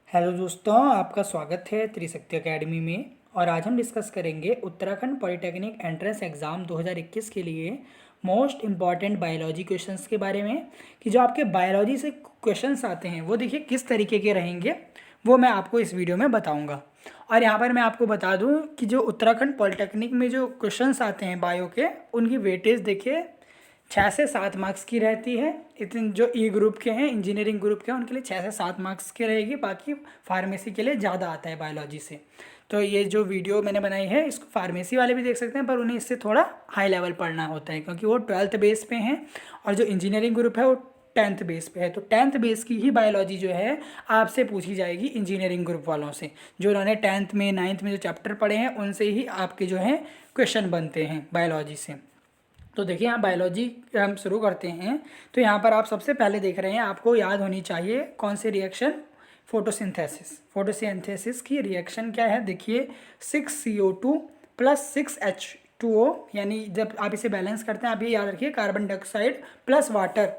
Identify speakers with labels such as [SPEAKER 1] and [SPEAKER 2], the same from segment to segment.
[SPEAKER 1] Hello दोस्तों, आपका स्वागत है त्रिशक्ति एकेडमी में। और आज हम डिस्कस करेंगे उत्तराखंड पॉलिटेक्निक एंट्रेंस एग्ज़ाम 2021 के लिए मोस्ट इम्पॉर्टेंट बायोलॉजी क्वेश्चंस के बारे में। कि जो आपके बायोलॉजी से क्वेश्चंस आते हैं वो देखिए किस तरीके के रहेंगे, वो मैं आपको इस वीडियो में बताऊंगा। और यहाँ पर मैं आपको बता दूँ कि जो उत्तराखंड पॉलिटेक्निक में जो क्वेश्चंस आते हैं बायो के, उनकी वेटेज देखिए 6 से 7 मार्क्स की रहती है। इतने जो ई ग्रुप के हैं, इंजीनियरिंग ग्रुप के हैं, उनके लिए 6 से 7 मार्क्स की रहेगी। बाकी फार्मेसी के लिए ज़्यादा आता है बायोलॉजी से। तो ये जो वीडियो मैंने बनाई है इसको फार्मेसी वाले भी देख सकते हैं, पर उन्हें इससे थोड़ा हाई लेवल पढ़ना होता है क्योंकि वो 12th बेस पे हैं और जो इंजीनियरिंग ग्रुप है वो 10th बेस पे है। तो 10th बेस की ही बायोलॉजी जो है आपसे पूछी जाएगी इंजीनियरिंग ग्रुप वालों से। जो उन्होंने 10th में 9th में जो चैप्टर पढ़े हैं उनसे ही आपके जो है क्वेश्चन बनते हैं बायोलॉजी से। तो देखिए यहाँ बायोलॉजी हम शुरू करते हैं। तो यहाँ पर आप सबसे पहले देख रहे हैं, आपको याद होनी चाहिए कौन सी रिएक्शन, फोटोसिंथेसिस। फोटोसिंथेसिस की रिएक्शन क्या है, देखिए 6CO2 प्लस 6H2O, यानी जब आप इसे बैलेंस करते हैं आप ये याद रखिए कार्बन डाइऑक्साइड प्लस वाटर।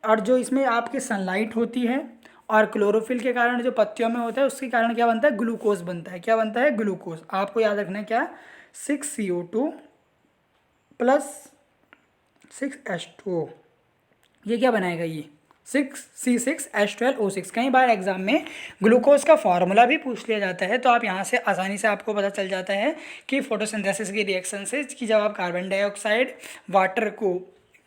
[SPEAKER 1] और जो इसमें आपकी सनलाइट होती है और क्लोरोफिल के कारण जो पत्तियों में होता है उसके कारण क्या बनता है, ग्लूकोज बनता है। क्या बनता है, ग्लूकोज। आपको याद रखना है क्या, 6CO2 प्लस 6H2O, ये क्या बनाएगा, ये 6C6H12O6। कई बार एग्जाम में ग्लूकोज का फार्मूला भी पूछ लिया जाता है, तो आप यहाँ से आसानी से आपको पता चल जाता है कि फोटोसिंथेसिस की रिएक्शन से कि जब आप कार्बन डाइऑक्साइड वाटर को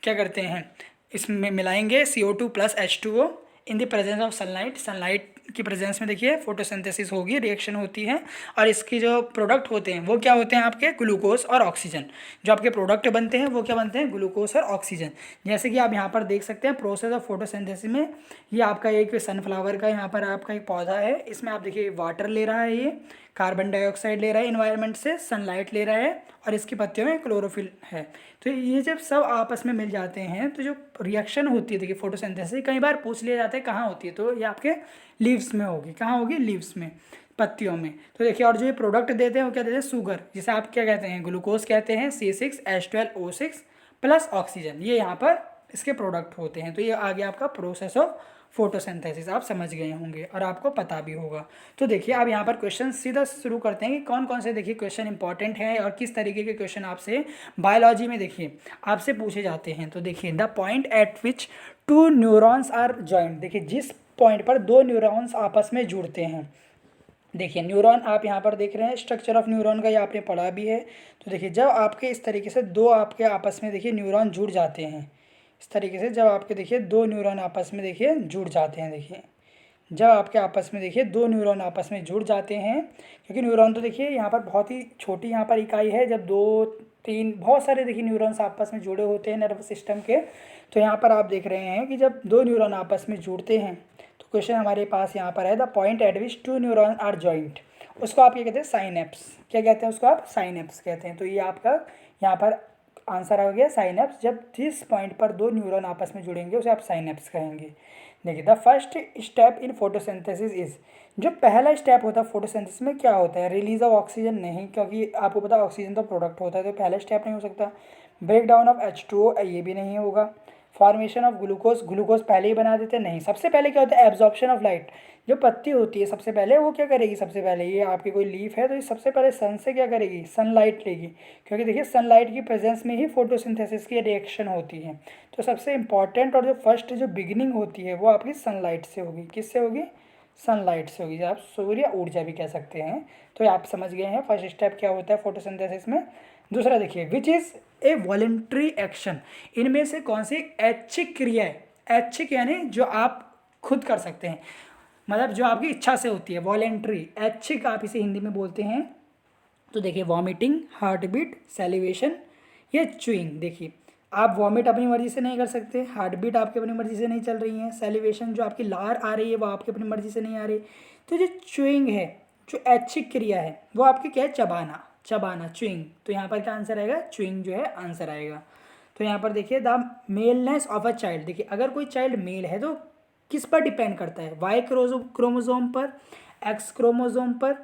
[SPEAKER 1] क्या करते हैं, इसमें मिलाएंगे CO2 plus H2O in the presence of sunlight. Sunlight की प्रेजेंस में देखिए फोटोसिंथेसिस होगी, रिएक्शन होती है। और इसकी जो प्रोडक्ट होते हैं वो क्या होते हैं, आपके ग्लूकोज और ऑक्सीजन। जो आपके प्रोडक्ट बनते हैं वो क्या बनते हैं, ग्लूकोज और ऑक्सीजन। जैसे कि आप यहाँ पर देख सकते हैं प्रोसेस ऑफ फोटोसिंथेसिस में, ये आपका एक सनफ्लावर का यहाँ पर आपका एक पौधा है। इसमें आप देखिए वाटर ले रहा है, ये कार्बन डाइऑक्साइड ले रहा है इन्वायरमेंट से, सनलाइट ले रहा है और इसकी पत्तियों में क्लोरोफिल है। तो ये जब सब आपस में मिल जाते हैं तो जो रिएक्शन होती है, देखिए फोटोसिंथेसिस कई बार पूछ लिया जाता है कहाँ होती है, तो ये आपके लीव्स में होगी। कहाँ होगी, लीव्स में, पत्तियों में। तो देखिए और जो ये प्रोडक्ट देते हैं वो क्या देते हैं, शुगर, जिसे आप क्या कहते हैं, ग्लूकोज कहते हैं, C6H12O6 प्लस ऑक्सीजन, ये यहाँ पर इसके प्रोडक्ट होते हैं। तो ये आ गया आपका प्रोसेस ऑफ फोटोसिंथेसिस, आप समझ गए होंगे और आपको पता भी होगा। तो देखिए अब यहाँ पर क्वेश्चन सीधा शुरू करते हैं कि कौन कौन से देखिए क्वेश्चन इंपॉर्टेंट हैं और किस तरीके के क्वेश्चन आपसे बायोलॉजी में देखिए आपसे पूछे जाते हैं। तो देखिए the point at which two neurons are joint, देखिए जिस पॉइंट पर दो न्यूरॉन्स आपस में जुड़ते हैं। देखिए न्यूरॉन आप यहाँ पर देख रहे हैं, स्ट्रक्चर ऑफ न्यूरॉन का ये आपने पढ़ा भी है। तो देखिए जब आपके इस तरीके से दो आपके आपस में देखिए न्यूरॉन जुड़ जाते हैं, इस तरीके से जब आपके देखिए दो न्यूरॉन आपस में देखिए जुड़ जाते हैं, देखिए जब आपके आपस में देखिए दो न्यूरॉन आपस में जुड़ जाते हैं, क्योंकि न्यूरॉन तो देखिए यहाँ पर बहुत ही छोटी यहाँ पर इकाई है, जब दो तीन बहुत सारे देखिए न्यूरॉन्स आपस में जुड़े होते हैं नर्वस सिस्टम के। तो यहाँ पर आप देख रहे हैं कि जब दो न्यूरॉन आपस में जुड़ते हैं, तो क्वेश्चन हमारे पास यहाँ पर है the point at which two neuron are joint, उसको आप क्या कहते हैं, साइनेप्स। क्या कहते हैं उसको, आप साइनेप्स कहते हैं। तो ये आपका यहाँ पर आंसर आ गया साइनेप्स। जब जिस पॉइंट पर दो न्यूरॉन आपस में जुड़ेंगे उसे आप साइनेप्स कहेंगे। देखिए the first step in photosynthesis is, जो पहला स्टेप होता है फोटोसिंथेसिस में क्या होता है, रिलीज ऑफ ऑक्सीजन नहीं, क्योंकि आपको पता है ऑक्सीजन तो प्रोडक्ट होता है, तो पहला स्टेप नहीं हो सकता। ब्रेक डाउन ऑफ H2O, ये भी नहीं होगा। फॉर्मेशन ऑफ ग्लूकोज, ग्लूकोज पहले ही बना देते हैं, नहीं। सबसे पहले क्या होता है, एब्जॉर्प्शन ऑफ लाइट। जो पत्ती होती है सबसे पहले वो क्या करेगी, सबसे पहले ये आपकी कोई लीफ है तो ये सबसे पहले सन से क्या करेगी, सनलाइट लेगी, क्योंकि देखिए सनलाइट की प्रेजेंस में ही फोटोसिंथेसिस की रिएक्शन होती है। तो सबसे इंपॉर्टेंट और जो फर्स्ट जो बिगिनिंग होती है वो आपकी सनलाइट से होगी। किससे होगी, सनलाइट से होगी, आप सूर्य ऊर्जा भी कह सकते हैं। तो आप समझ गए हैं फर्स्ट स्टेप क्या होता है फोटोसिंथेसिस में। दूसरा देखिए which is a voluntary action, इनमें से कौन सी ऐच्छिक क्रिया है, ऐच्छिक यानी जो आप खुद कर सकते हैं, मतलब जो आपकी इच्छा से होती है, वॉलेंट्री। ऐच्छिक आप इसे हिंदी में बोलते हैं। तो देखिए वॉमिटिंग, हार्ट बीट, सेलिवेशन, ये च्यूइंग। देखिए आप वॉमिट अपनी मर्जी से नहीं कर सकते, हार्ट बीट आपकी अपनी मर्जी से नहीं चल रही है, सेलिवेशन जो आपकी लार आ रही है वो आपकी अपनी मर्जी से नहीं आ रही। तो जो च्यूइंग है, जो ऐच्छिक क्रिया है वो आपकी क्या है, चबाना, चबाना, च्यूइंग। तो यहाँ पर क्या आंसर आएगा, च्यूइंग जो है आंसर आएगा। तो यहाँ पर देखिए द मेलनेस ऑफ अ चाइल्ड, देखिए अगर कोई चाइल्ड मेल है तो किस पर डिपेंड करता है, वाई क्रोमोजोम पर, एक्स क्रोमोजोम पर,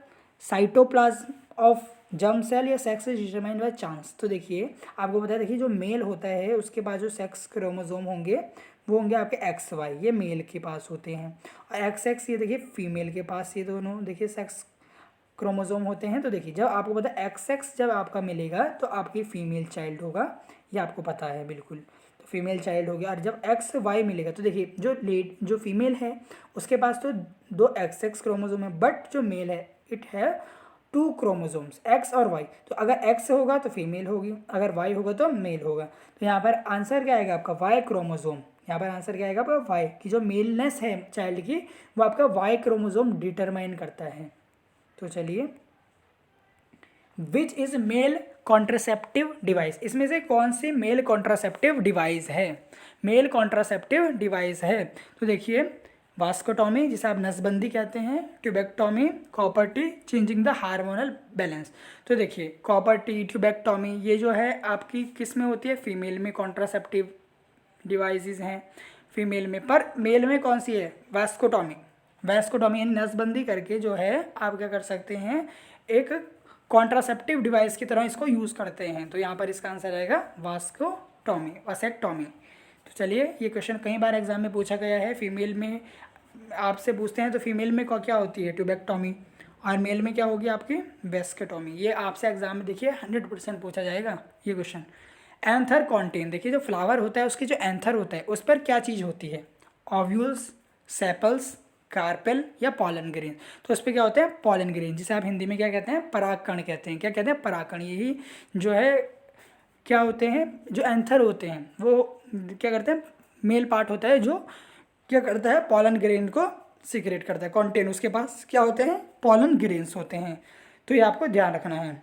[SPEAKER 1] साइटोप्लाज्म ऑफ जर्म सेल, या sex is determined by chance. तो देखिए आपको पता है, देखिए जो मेल होता है उसके बाद जो सेक्स क्रोमोजोम होंगे वो होंगे आपके एक्स वाई, ये मेल के पास होते हैं, और एक्स एक्स ये देखिए फीमेल के पास, ये दोनों देखिए सेक्स क्रोमोसोम होते हैं। तो देखिए जब आपको पता है एक्स एक्स जब आपका मिलेगा तो आपकी फीमेल चाइल्ड होगा, ये आपको पता है बिल्कुल, तो फीमेल चाइल्ड हो गया। और जब एक्स वाई मिलेगा तो देखिए जो फीमेल है उसके पास तो दो एक्स एक्स क्रोमोसोम है, बट जो मेल है इट है टू क्रोमोसोम्स एक्स और वाई। तो अगर एक्स होगा तो फीमेल होगी, अगर वाई होगा तो मेल होगा। तो यहाँ पर आंसर क्या आएगा आपका वाई क्रोमोसोम, यहाँ पर आंसर क्या आएगा आपका वाई की जो मेलनेस है चाइल्ड की वो आपका वाई क्रोमोसोम डिटरमाइन करता है। तो चलिए, which is male contraceptive device, इसमें से कौन सी मेल कॉन्ट्रासेप्टिव डिवाइस है, मेल कॉन्ट्रासेप्टिव डिवाइस है। तो देखिए वास्कोटॉमी जिसे आप नसबंदी कहते हैं, tubectomy, copper T, changing the hormonal balance. तो देखिए कॉपर टी, ट्यूबेक्टॉमी ये जो है आपकी किस में होती है, फीमेल में कॉन्ट्रासेप्टिव डिवाइसेस हैं फीमेल में, पर मेल में कौन सी है, वास्कोटॉमी। वास्कोटॉमी यानी नसबंदी करके जो है आप क्या कर सकते हैं, एक कॉन्ट्रासेप्टिव डिवाइस की तरह इसको यूज़ करते हैं। तो यहाँ पर इसका आंसर आएगा वास्कोटॉमी, वासेक्टॉमी। तो चलिए, ये क्वेश्चन कई बार एग्जाम में पूछा गया है, फीमेल में आपसे पूछते हैं तो फीमेल में क्या होती है, ट्यूबेक्टॉमी, और मेल में क्या होगी आपकी वेस्केटॉमी। ये आपसे एग्जाम में देखिए 100% पूछा जाएगा ये क्वेश्चन। एंथर कॉन्टेन, देखिए जो फ्लावर होता है उसकी जो एंथर होता है उस पर क्या चीज़ होती है, ओव्यूल्स, सेपल्स, कार्पेल या पॉलन ग्रेन। तो उस पर क्या होता है, पॉलन ग्रेन, जिसे आप हिंदी में क्या कहते हैं, परागकण कहते हैं। क्या कहते हैं, परागकण। यही जो है क्या होते हैं, जो एंथर होते हैं वो क्या करते हैं, मेल पार्ट होता है जो क्या करता है, पॉलन ग्रेन को सीक्रेट करता है, कॉन्टेन उसके पास क्या होते हैं, पॉलन ग्रेन्स होते हैं। तो ये आपको ध्यान रखना है।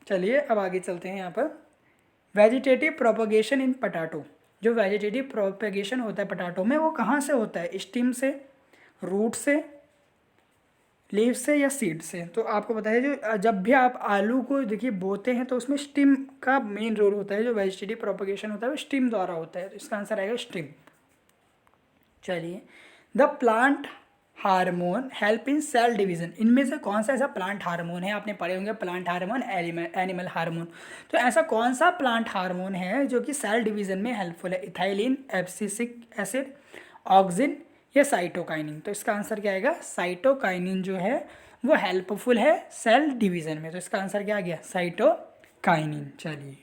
[SPEAKER 1] चलिए अब आगे चलते हैं। यहाँ पर वेजिटेटिव प्रोपगेशन इन पटाटो, जो वेजिटेटिव प्रोपगेशन होता है पटाटो में वो कहाँ से होता है, स्टीम से, रूट से, लीव से या सीड से। तो आपको पता है जो जब भी आप आलू को देखिए बोते हैं तो उसमें स्टीम का मेन रोल होता है, जो वेजिटेटिव प्रोपगेशन होता है वो स्टीम द्वारा होता है। तो इसका आंसर आएगा स्टीम। चलिए, the plant hormone help in cell division, इनमें से कौन सा ऐसा प्लांट हार्मोन है, आपने पढ़े होंगे प्लांट हार्मोन, एनिमल हार्मोन। तो ऐसा कौन सा प्लांट हार्मोन है जो कि सेल डिवीजन में हेल्पफुल है, इथाइलिन, एब्सिसिक एसिड, ऑक्सिन या साइटोकाइनिन। तो इसका आंसर क्या आएगा, साइटोकाइनिन जो है वो हेल्पफुल है सेल डिवीजन में। तो इसका आंसर क्या आ गया, साइटोकाइनिन। चलिए,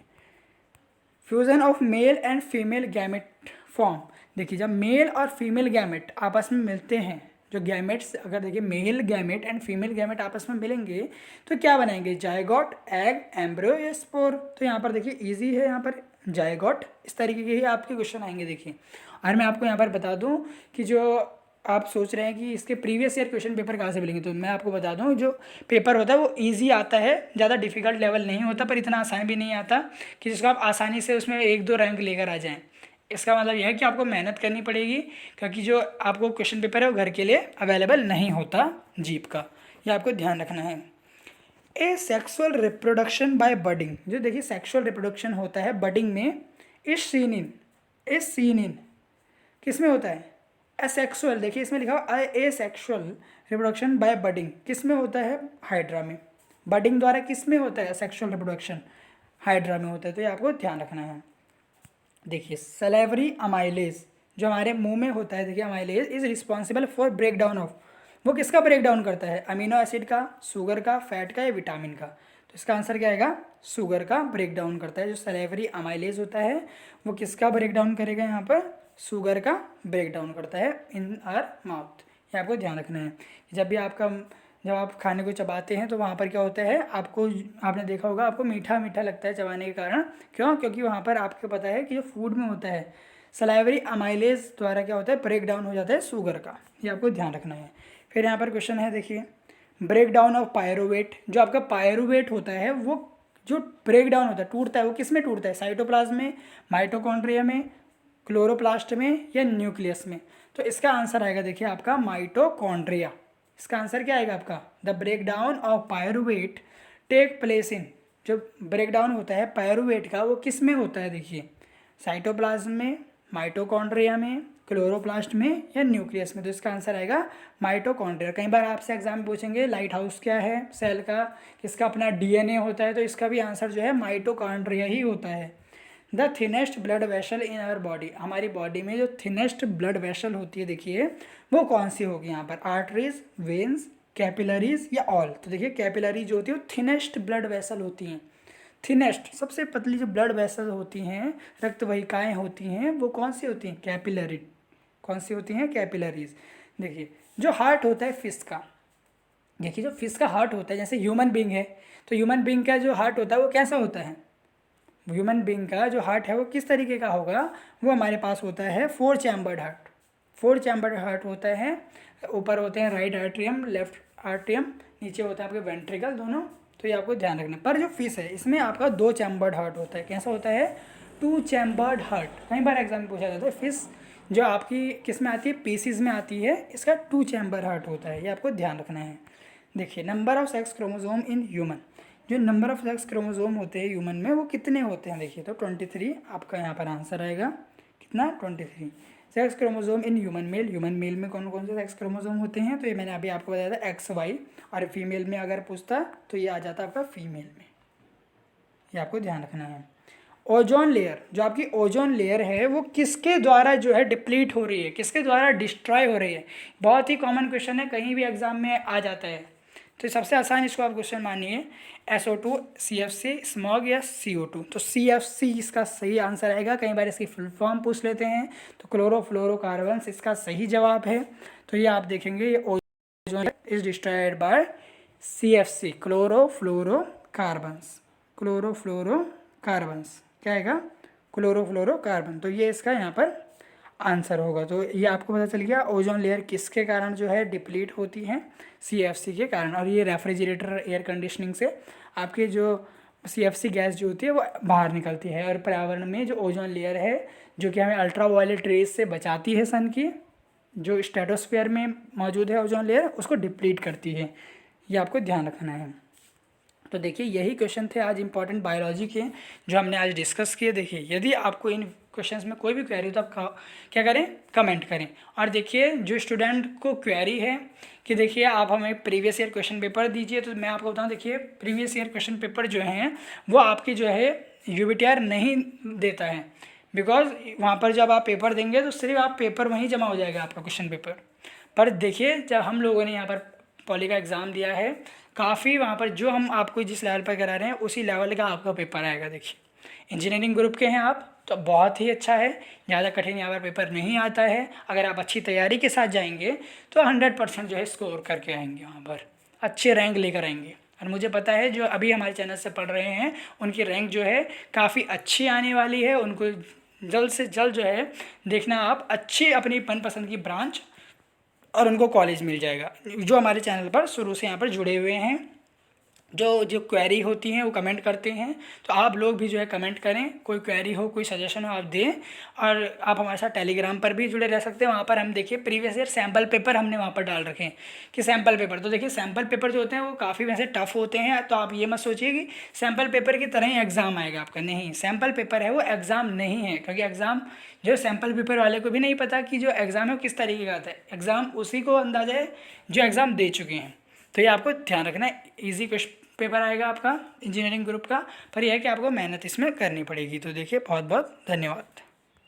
[SPEAKER 1] fusion of male and female gamete form, देखिए जब मेल और फीमेल गैमेट आपस में मिलते हैं, जो गैमेट्स अगर देखिए male gamete and female gamete आपस में मिलेंगे तो क्या बनाएंगे, जायगोट, एग, एम्ब्रियो या स्पोर। तो यहाँ पर देखिए इजी है, यहाँ पर जायगोट, इस तरीके के ही आपके क्वेश्चन आएंगे। देखिए और मैं आपको यहाँ पर बता दूँ कि जो आप सोच रहे हैं कि इसके प्रीवियस ईयर क्वेश्चन पेपर कहाँ से मिलेंगे, तो मैं आपको बता दूँ जो पेपर होता है वो इजी आता है, ज़्यादा डिफिकल्ट लेवल नहीं होता, पर इतना आसान भी नहीं आता कि जिसको आप आसानी से उसमें 1-2 रैंक लेकर आ जाएँ। इसका मतलब यह है कि आपको मेहनत करनी पड़ेगी, क्योंकि जो आपको क्वेश्चन पेपर है वो घर के लिए अवेलेबल नहीं होता जीप का, ये आपको ध्यान रखना है। ए सेक्सुअल रिप्रोडक्शन बाय बडिंग, जो देखिए सेक्सुअल रिप्रोडक्शन होता है बडिंग में, इस सीन इन किस में होता है, एसेक्सुअल, देखिए इसमें लिखा हुआ ए सेक्सुअल रिप्रोडक्शन बाय बडिंग किस में होता है, हाइड्रा में। बडिंग द्वारा किस में होता है सेक्सुअल रिप्रोडक्शन, हाइड्रा में होता है। तो ये आपको ध्यान रखना है। देखिए सलेवरी अमाइलेज जो हमारे मुंह में होता है, देखिए amylase is responsible for break down of, वो किसका ब्रेक डाउन करता है, अमीनो एसिड का, शुगर का, फैट का या विटामिन का। तो इसका आंसर क्या आएगा, शुगर का ब्रेक डाउन करता है। जो सलेवरी अमाइलेज होता है वो किसका ब्रेक डाउन करेगा, यहाँ पर शुगर का ब्रेक डाउन करता है इन आवर माउथ। ये आपको ध्यान रखना है। जब आप खाने को चबाते हैं तो वहाँ पर क्या होता है, आपने देखा होगा आपको मीठा मीठा लगता है चबाने के कारण, क्यों, क्योंकि वहाँ पर आपको पता है कि जो फूड में होता है सलाइवरी अमाइलेज द्वारा क्या होता है, ब्रेक डाउन हो जाता है शुगर का। ये आपको ध्यान रखना है। फिर यहाँ पर क्वेश्चन है, देखिए ब्रेक डाउन ऑफ पायरुवेट, जो आपका पायरुवेट होता है वो जो ब्रेक डाउन होता है, टूटता है, वो किस में टूटता है, साइटोप्लाज्म में, माइटोकॉन्ड्रिया में, क्लोरोप्लास्ट में या न्यूक्लियस में। तो इसका आंसर आएगा देखिए आपका माइटोकॉन्ड्रिया। इसका आंसर क्या आएगा आपका, the break down of pyruvate take place in, जो ब्रेक डाउन होता है पायरुवेट का वो किस में होता है, देखिए साइटोप्लाज्म में, माइटोकॉन्ड्रिया में, क्लोरोप्लास्ट में या न्यूक्लियस में। तो इसका आंसर आएगा माइटोकॉन्ड्रिया। कई बार आपसे एग्जाम में पूछेंगे लाइट हाउस क्या है सेल का, किसका अपना डीएनए होता है, तो इसका भी आंसर जो है माइटोकॉन्ड्रिया ही होता है। The thinnest blood vessel in our body, हमारी बॉडी में जो थिनेस्ट ब्लड वेसल होती है देखिए वो कौन सी होगी यहाँ पर, आर्टरीज, वेन्स, कैपिलरीज या ऑल। तो देखिए कैपिलरी जो होती है वो थिनेस्ट ब्लड वेसल होती हैं, थिनेस्ट सबसे पतली जो ब्लड वेसल होती हैं, रक्त वाहिकाएँ होती हैं, वो कौन सी होती हैं, कैपिलरी। कौन सी होती हैं, कैपिलरीज। देखिए जो हार्ट होता है फिश का, देखिए जो फिश का हार्ट होता है, जैसे ह्यूमन बींग है तो ह्यूमन बींग का जो हार्ट होता है वो कैसा होता है, ह्यूमन बींग का जो हार्ट है वो किस तरीके का होगा, वो हमारे पास होता है 4 चैम्बर्ड हार्ट। 4 चैम्बर्ड हार्ट होता है, ऊपर होते हैं राइट आर्ट्रियम, लेफ्ट आर्ट्रियम, नीचे होता है आपके वेंट्रिकल दोनों। तो ये आपको ध्यान रखना। पर जो फिश है इसमें आपका 2 चैम्बर्ड हार्ट होता है, कैसा होता है, 2 चैम्बर्ड हार्ट। कई बार एग्जाम में पूछा जाता है फिश जो आपकी किस में आती है, पीसीज में आती है, इसका 2 चैम्बर हार्ट होता है, ये आपको ध्यान रखना है। देखिए number of sex chromosome in human, जो नंबर ऑफ सेक्स क्रोमोसोम होते हैं ह्यूमन में वो कितने होते हैं, देखिए तो 23 आपका यहाँ पर आंसर आएगा, कितना, 23 sex chromosome in human male. Human male में कौन कौन से सेक्स क्रोमोसोम होते हैं, तो ये मैंने अभी आपको बताया था XY, और फीमेल में अगर पूछता तो ये आ जाता आपका फीमेल में, ये आपको ध्यान रखना है। ओजोन लेयर, जो आपकी ओजोन लेयर है वो किसके द्वारा जो है डिप्लीट हो रही है, किसके द्वारा डिस्ट्रॉय हो रही है, बहुत ही कॉमन क्वेश्चन है, कहीं भी एग्जाम में आ जाता है। तो सबसे आसान इसको आप क्वेश्चन मानिए, SO2, CFC, स्मॉग या CO2। तो CFC इसका सही आंसर आएगा, कई बार इसकी फुल फॉर्म पूछ लेते हैं, तो क्लोरोफ्लोरोकार्बन्स इसका सही जवाब है। तो ये आप देखेंगे ये ozone is destroyed by CFC, chlorofluorocarbons, chlorofluorocarbons क्या आएगा, क्लोरोफ्लोरोकार्बन। तो ये इसका यहाँ पर आंसर होगा। तो ये आपको पता चल गया ओजोन लेयर किसके कारण जो है डिप्लीट होती है, CFC के कारण। और ये रेफ्रिजरेटर एयर कंडीशनिंग से आपके जो CFC गैस जो होती है वो बाहर निकलती है, और पर्यावरण में जो ओजोन लेयर है जो कि हमें अल्ट्रा वायलेट रेज से बचाती है सन की, जो स्ट्रेटोस्फीयर में मौजूद है ओजोन लेयर, उसको डिप्लीट करती है, ये आपको ध्यान रखना है। तो देखिए यही क्वेश्चन थे आज इंपॉर्टेंट बायोलॉजी के जो हमने आज डिस्कस किए। देखिए यदि आपको इन क्वेश्चंस में कोई भी क्वेरी हो तो आप क्या करें, कमेंट करें। और देखिए जो स्टूडेंट को क्वेरी है कि देखिए आप हमें प्रीवियस ईयर क्वेश्चन पेपर दीजिए, तो मैं आपको बताऊं देखिए प्रीवियस ईयर क्वेश्चन पेपर जो हैं वो आपकी जो है UBTR नहीं देता है, बिकॉज वहाँ पर जब आप पेपर देंगे तो सिर्फ आप पेपर वहीं जमा हो जाएगा आपका क्वेश्चन पेपर। पर देखिए जब हम लोगों ने यहाँ पर पॉली का एग्ज़ाम दिया है, काफ़ी वहाँ पर जो हम आपको जिस लेवल पर करा रहे हैं उसी लेवल का आपका पेपर आएगा। देखिए इंजीनियरिंग ग्रुप के हैं आप तो बहुत ही अच्छा है, ज़्यादा कठिन यहाँ पर पेपर नहीं आता है। अगर आप अच्छी तैयारी के साथ जाएंगे तो 100% जो है स्कोर करके आएंगे, वहाँ पर अच्छे रैंक लेकर आएंगे। और मुझे पता है जो अभी हमारे चैनल से पढ़ रहे हैं उनकी रैंक जो है काफ़ी अच्छी आने वाली है। उनको जल्द से जल्द जो है देखना आप अच्छी अपनी मनपसंद की ब्रांच और उनको कॉलेज मिल जाएगा। जो हमारे चैनल पर शुरू से यहाँ पर जुड़े हुए हैं, जो क्वेरी होती हैं वो कमेंट करते हैं, तो आप लोग भी जो है कमेंट करें, कोई क्वेरी हो कोई सजेशन हो आप दें। और आप हमारे साथ टेलीग्राम पर भी जुड़े रह सकते हैं, वहाँ पर हम देखिए प्रीवियस ईयर सैम्पल पेपर हमने वहाँ पर डाल रखे हैं कि सैम्पल पेपर, तो देखिए सैम्पल पेपर जो होते हैं वो काफ़ी वैसे टफ होते हैं। तो आप ये मत सोचिए कि सैम्पल पेपर की तरह ही एग्ज़ाम आएगा आपका, नहीं, सैम्पल पेपर है वो एग्ज़ाम नहीं है, क्योंकि एग्ज़ाम जो सैम्पल पेपर वाले को भी नहीं पता कि जो एग्ज़ाम है वो किस तरीके का आता है, एग्ज़ाम उसी को अंदाजा है जो एग्ज़ाम दे चुके हैं। तो ये आपको ध्यान रखना है, ईजी क्वेश्चन पेपर आएगा आपका इंजीनियरिंग ग्रुप का, पर यह है कि आपको मेहनत इसमें करनी पड़ेगी। तो देखिए बहुत बहुत धन्यवाद।